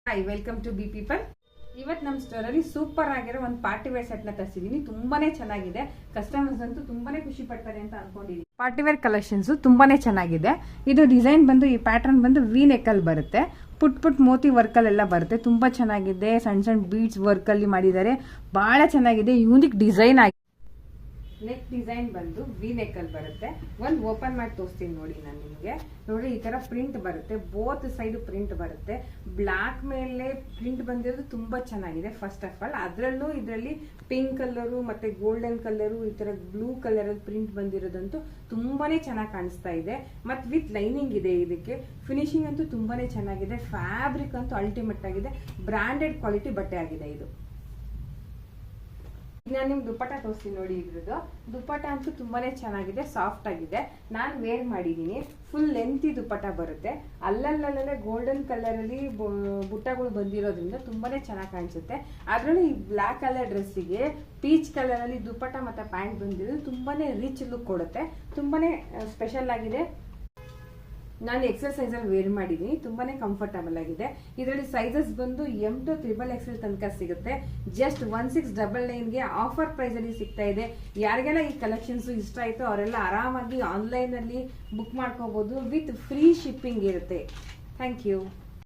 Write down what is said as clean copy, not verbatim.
Hi welcome to B people. ಇವತ್ತು ನಮ್ಮ ಸ್ಟೋರಲ್ಲಿ super ಆಗಿರೋ ಒಂದು ಪಾರ್ಟಿ ವೇರ್ ಸೆಟ್ನ ತರಿಸಿದ್ದೀನಿ. ತುಂಬಾನೇ ಚೆನ್ನಾಗಿದೆ. ಕಸ್ಟಮರ್ಸ್ ಅಂತೂ ತುಂಬಾನೇ ಖುಷಿ ಪಡ್ತಾರೆ ಅಂತ ಅನ್ಕೊಂಡಿದ್ದೀನಿ. ಪಾರ್ಟಿ ವೇರ್ ಕಲೆಕ್ಷನ್ಸ್ ತುಂಬಾನೇ ಚೆನ್ನಾಗಿದೆ. ಇದು ಡಿಸೈನ್ ಬಂದು ಈ ಪ್ಯಾಟರ್ನ್ ಬಂದು ವಿ ನೆಕ್ಕಲ್ಲಿ ಬರುತ್ತೆ. ಪುಟ್ ಮೋತಿ ವರ್ಕಲ್ಲೆಲ್ಲ ಬರುತ್ತೆ. ತುಂಬಾ ಚೆನ್ನಾಗಿದೆ. ಸಣ್ಣ ಸಣ್ಣ ಬೀಡ್ಸ್ ವರ್ಕಲ್ಲಿ ಮಾಡಿದ್ದಾರೆ. ಬಹಳ ಚೆನ್ನಾಗಿದೆ. ಯೂನಿಕ್ ಡಿಸೈನ್ ಆಗಿದೆ. ನೆಕ್ ಡಿಸೈನ್ ಬಂದು ವಿ ನೆಕ್ ಅಲ್ಲಿ ಬರುತ್ತೆ. ಒಂದು ಓಪನ್ ಮಾಡಿ ತೋರಿಸ್ತೀನಿ ನೋಡಿ ನಾನು ನಿಮಗೆ. ನೋಡಿ ಈ ತರ ಪ್ರಿಂಟ್ ಬರುತ್ತೆ. ಬೋತ್ ಸೈಡ್ ಪ್ರಿಂಟ್ ಬರುತ್ತೆ. ಬ್ಲಾಕ್ ಮೇಲೆ ಪ್ರಿಂಟ್ ಬಂದಿರೋದು ತುಂಬಾ ಚೆನ್ನಾಗಿದೆ. ಫಸ್ಟ್ ಆಫ್ ಆಲ್ ಅದರಲ್ಲೂ ಇದರಲ್ಲಿ ಪಿಂಕ್ ಕಲರು ಮತ್ತೆ ಗೋಲ್ಡನ್ ಕಲರು ಈ ತರ ಬ್ಲೂ ಕಲರ್ ಅಲ್ಲಿ ಪ್ರಿಂಟ್ ಬಂದಿರೋದಂತೂ ತುಂಬಾನೇ ಚೆನ್ನಾಗಿ ಕಾಣಿಸ್ತಾ ಇದೆ. ಮತ್ತೆ ವಿತ್ ಲೈನಿಂಗ್ ಇದೆ. ಇದಕ್ಕೆ ಫಿನಿಶಿಂಗ್ ಅಂತೂ ತುಂಬಾನೇ ಚೆನ್ನಾಗಿದೆ. ಫ್ಯಾಬ್ರಿಕ್ ಅಂತೂ ಅಲ್ಟಿಮೇಟ್ ಆಗಿದೆ. ಬ್ರಾಂಡೆಡ್ ಕ್ವಾಲಿಟಿ ಬಟ್ಟೆ ಆಗಿದೆ ಇದು. ನಾನು ನಿಮ್ಗೆ ದುಪ್ಪಟ್ಟ ತೋರಿಸ್ತೀನಿ ನೋಡಿ. ಇದ್ರದ್ದು ದುಪ್ಪಟ್ಟ ಅಂತೂ ತುಂಬಾನೇ ಚೆನ್ನಾಗಿದೆ. ಸಾಫ್ಟ್ ಆಗಿದೆ. ನಾನು ವೇರ್ ಮಾಡಿದ್ದೀನಿ. ಫುಲ್ ಲೆಂತಿ ದುಪ್ಪಟ್ಟ ಬರುತ್ತೆ. ಅಲ್ಲಲ್ಲೇ ಗೋಲ್ಡನ್ ಕಲರ್ ಅಲ್ಲಿ ಬುಟ್ಟಗಳು ಬಂದಿರೋದ್ರಿಂದ ತುಂಬಾನೇ ಚೆನ್ನಾಗಿ ಕಾಣಿಸುತ್ತೆ. ಅದರಲ್ಲೂ ಈ ಬ್ಲಾಕ್ ಕಲರ್ ಡ್ರೆಸ್ಸಿಗೆ ಪೀಚ್ ಕಲರ್ ಅಲ್ಲಿ ದುಪ್ಪಟ್ಟ ಮತ್ತೆ ಪ್ಯಾಂಟ್ ಬಂದಿರೋದು ತುಂಬಾನೇ ರಿಚ್ ಲುಕ್ ಕೊಡುತ್ತೆ. ತುಂಬಾನೇ ಸ್ಪೆಷಲ್ ಆಗಿದೆ. ನಾನು ಎಕ್ಸೆಲ್ ಸೈಜ್ ಅಲ್ಲಿ ವೇರ್ ಮಾಡಿದ್ದೀನಿ. ತುಂಬಾನೇ ಕಂಫರ್ಟಬಲ್ ಆಗಿದೆ. ಇದರಲ್ಲಿ ಸೈಜಸ್ ಬಂದು M to XXL ತನಕ ಸಿಗುತ್ತೆ. ಜಸ್ಟ್ 1699ಗೆ ಆಫರ್ ಪ್ರೈಸ್ ಅಲ್ಲಿ ಸಿಗ್ತಾ ಇದೆ. ಯಾರಿಗೆಲ್ಲ ಈ ಕಲೆಕ್ಷನ್ಸ್ ಇಷ್ಟ ಆಯ್ತು ಅವರೆಲ್ಲ ಆರಾಮಾಗಿ ಆನ್ಲೈನ್ ಅಲ್ಲಿ ಬುಕ್ ಮಾಡ್ಕೋಬಹುದು. ವಿತ್ ಫ್ರೀ ಶಿಪ್ಪಿಂಗ್ ಇರುತ್ತೆ. Thank you.